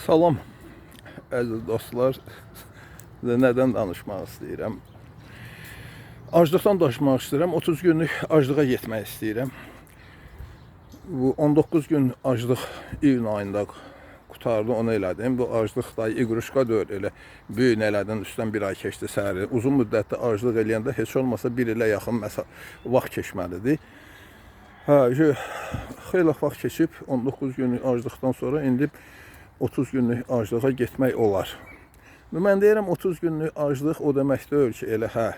Salam, əziz dostlar. Sizə nədən danışmaq istəyirəm? Aclıqdan danışmaq istəyirəm. 30 günlük aclığa getmək istəyirəm. Bu 19 gün aclıq iyun ayında qutardı, onu elədim. Bu aclıq da iqruşka deyil, elə böyük elədən üstdən bir ay keçdi səhəri. Uzun müddətdə aclıq eləyəndə heç olmasa bir ilə yaxın vaxt keçməlidir. Xeyli vaxt keçib 19 günlük aclıqdan sonra indi 30 günlük aclığa getmək olar. Mən deyirəm 30 günlük aclıq o demək deyil ki, elə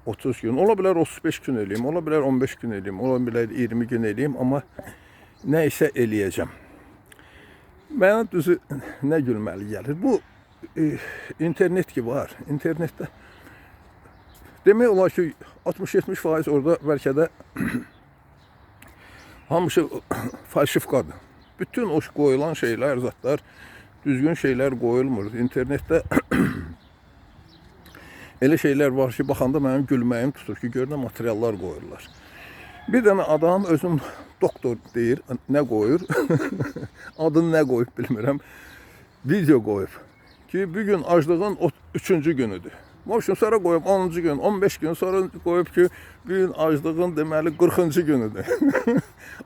30 gün. Ola bilər 35 gün eləyim, ola bilər 15 gün eləyim, ola bilər 20 gün eləyim, amma nə isə eləyəcəm. Mənə düzü nə gülməli gəlir? Bu internet ki var, internetdə demək olar ki 60-70% orada bəlkə də hamısı falsifikadır. Bütün o qoyulan şeyler, zatlar, düzgün şeyler qoyulmur. İnternetdə elə şeyler var ki, baxanda mənim gülməyim tutur ki, görünə materiallar qoyurlar. Bir dənə adam özüm doktor deyir, nə qoyur? Adını nə qoyub bilmirəm. Video qoyub ki, bugün aclığın 3-cü günüdür. Moşun sonra qoyub 10-cu gün, 15 gün sonra qoyub ki, bugün aclığın deməli 40-cı günüdür.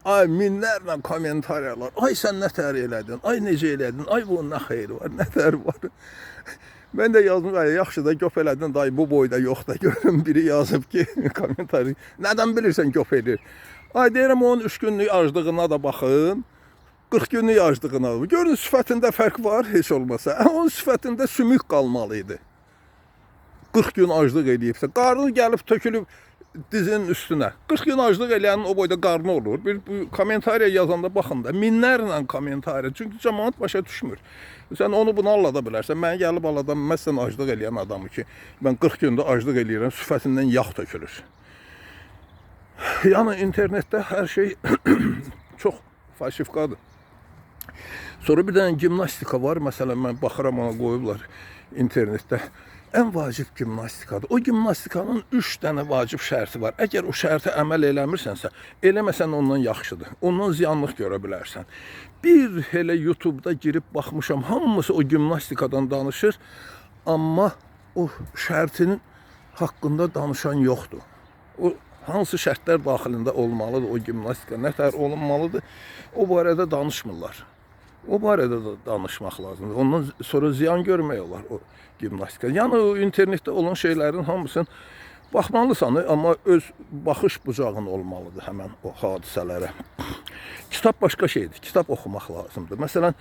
Ay minlərlə kommentariyalar. Ay sən nə tər elədin? Ay necə elədin? Ay bunun nə xeyri var? Nə tər var? Mən də yazdım, ay yaxşı da göp elədin, dayı bu boyda yox da görüm biri yazıb ki, kommentari. Nədən bilirsən göp edir? Ay deyirəm onun 3 günlük aclığına da baxın. 40 günlük aclığına da. Görün sifətində fərq var heç olmasa. Onun sifətində sümük qalmalıydı. 40 gün aclıq eləyibsə, qarnı gəlib tökülüb dizinin üstünə. 40 gün aclıq eləyənin o boyda qarnı olur. Bir kommentariya yazanda baxın da, minlərlə kommentariya. Çünki cəmaat başa düşmür. Sən onu bunu allada bilərsən. Mən gəlib alladan, məsələn aclıq eləyən adamı ki, mən 40 gündə aclıq eləyirəm, sifətindən yağ tökülür. Yəni internetdə hər şey çox falsifikadır. Sonra bir dənə gimnastika var. Məsələn, mən baxıram ona qoyublar internetdə. Ən vacib gimnastikadır. O gimnastikanın 3 dənə vacib şərti var. Əgər o şərtə əməl eləmirsənsə, eləməsən ondan yaxşıdır. Ondan ziyanlıq görə bilərsən. Bir hele YouTube'da girib baxmışam, hamısı o gimnastikadan danışır, amma o şərtinin haqqında danışan yoxdur. O hansı şərtlər daxilində olmalıdır o gimnastika, nə tər olunmalıdır, o barədə danışmırlar. O barədə də danışmaq lazımdır. Ondan sonra ziyan görmək olar o gimnastika. Yəni o internetdə olan şeylərin hamısını baxmalısan, amma öz baxış bucağın olmalıdır həmən o hadisələrə. Kitab başqa şeydir. Kitab oxumaq lazımdır. Məsələn,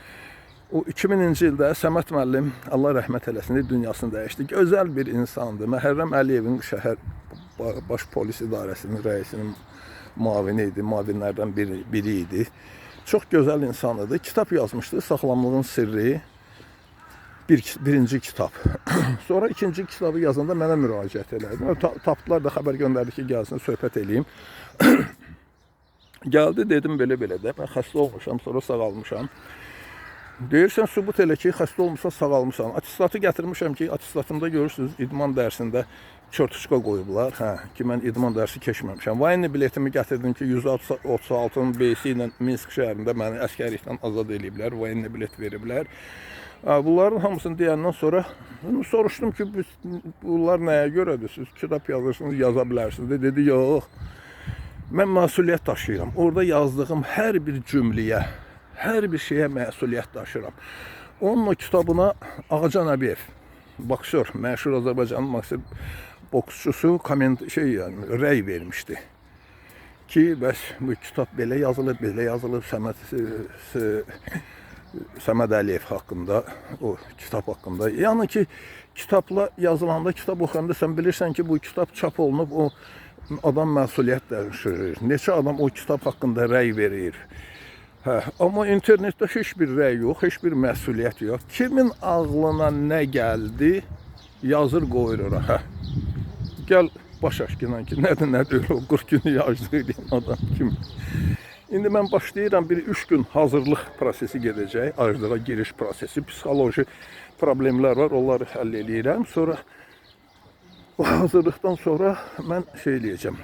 o 2000-ci ildə Səməd müəllim, Allah rəhmət eləsin, dünyasını dəyişdi. Gözəl bir insandır. Məhərrəm Əliyevin şəhər baş polis idarəsinin rəisinin müavini idi, müavinlərdən biri idi. Çox gözəl insan idi. Kitab yazmışdı, Sağlamlığın Sirri. Birinci kitab. Sonra ikinci kitabı yazanda mənə müraciət elədi. Tapdılar da xəbər göndərdi ki, gəlsin, söhbət eləyim. Gəldi, dedim belə-belə də. Mən xəstə olmuşam, sonra sağalmışam. Deyirsən, sübut elə ki, xəstə olmuşsan, sağalmışsan. Atistatı gətirmişəm ki, atistatımda görürsünüz, idman dərsində çörtüşka qoyublar. Ki, mən idman dərsi keçməmişəm. Vayenli biletimi gətirdim ki, 136-nın B-si ilə Minsk şəhərində məni əskərlikdən azad ediblər. Vayenli bilet veriblər. Bunların hamısını deyəndən sonra soruşdum ki, bunlar nəyə görədir? Siz kitab yazırsınız, yaza bilərsiniz. Dedi, yox, mən məsuliyyət daşıyıram. Orada yazdığım hər bir cümləyə, hər bir şeyə məsuliyyət daşıyıram. Onun o kitabına Ağacan Əbiyev, boksör, məşhur Azərbaycanın məşhur boksçusu rəy vermişdi. Ki, bəs bu kitab belə yazılıb, Səməd Əliyev haqqında, o kitab haqqında. Yəni ki, kitabla yazılanda, kitab oxuyanda sən bilirsən ki, bu kitab çap olunub, o adam məsuliyyət daşıyır. Neçə adam o kitab haqqında rəy verir. Amma internetdə heç bir rəy yox, heç bir məsuliyyət yox. Kimin ağlına nə gəldi, yazır qoyur ora. Gəl baş aşkına ki, nədir o 40 günü yazdı eləyən adam kimi. İndi mən başlayıram, bir 3 gün hazırlıq prosesi gedəcək, aclığa giriş prosesi, psixoloji problemlər var, onları həll eləyirəm. Sonra o hazırlıqdan sonra mən şey eləyəcəm,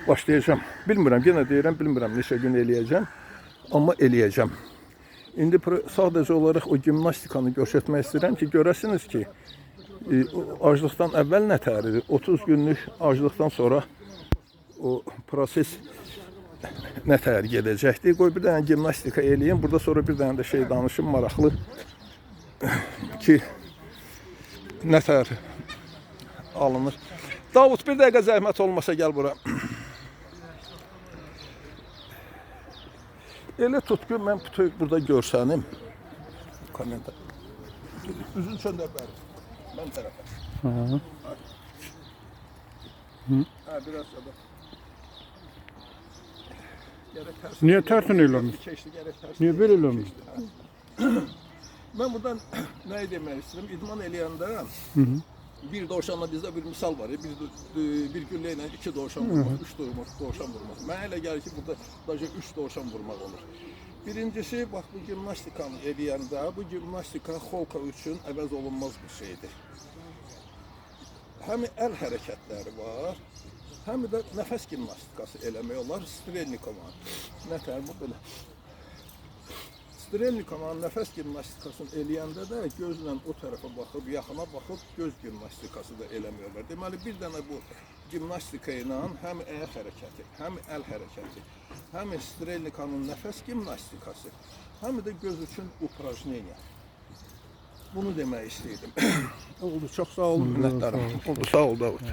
başlayacağım. Bilmirəm, yenə deyirəm, bilmirəm neçə gün eləyəcəm, amma eləyəcəm. İndi sadəcə olaraq o gimnastikanı göstərmək istəyirəm ki, görəsiniz ki, aclıqdan əvvəl nə təridir? 30 günlük aclıqdan sonra o proses nə təhər gedəcəkdir. Qoy bir dənə gimnastika eləyim. Burada sonra bir dənə də şey danışım maraqlı ki, nə təhər alınır. Davud, bir dəqiqə zəhmət olmasa gəl bura. Elə tut ki, mən burada görsənim. Komentar. Üzün çöndər bəri. Mən tərəfə. Biraz da. Niye tersin eləmiş? Niye böyle eləmiş? Ben buradan ne demək istəyirəm? İdman eləyəndə bir dovşanla bizdə bir misal var. Bir güllə ilə 2 dovşan vurmaq, 3 dovşan vurmaq. Mənə elə gəlir ki, burada sadəcə 3 dovşan vurmaq olur. Birincisi, bax bu gimnastikanı eləyəndə, bu gimnastika xolka üçün əvəz olunmaz bir şeydir. Həm əl hərəkətləri var, həm də nəfəs gimnastikası eləmək olar. Strelnikova. Nətər bu belə. Strelnikova nəfəs gimnastikasını eləyəndə də gözlə o tərəfə baxıb, yaxına baxıb göz gimnastikası da eləmək olar. Deməli, bir dənə bu gimnastika ilə həm ayaq hərəkəti, həm əl hərəkəti, həm Strelnikanın nəfəs gimnastikası, həm də göz üçün uprajneniya. Bunu demək istəyirdim. Oldu, çox sağ olun, minnətdarım. Oldu, sağ ol Davud.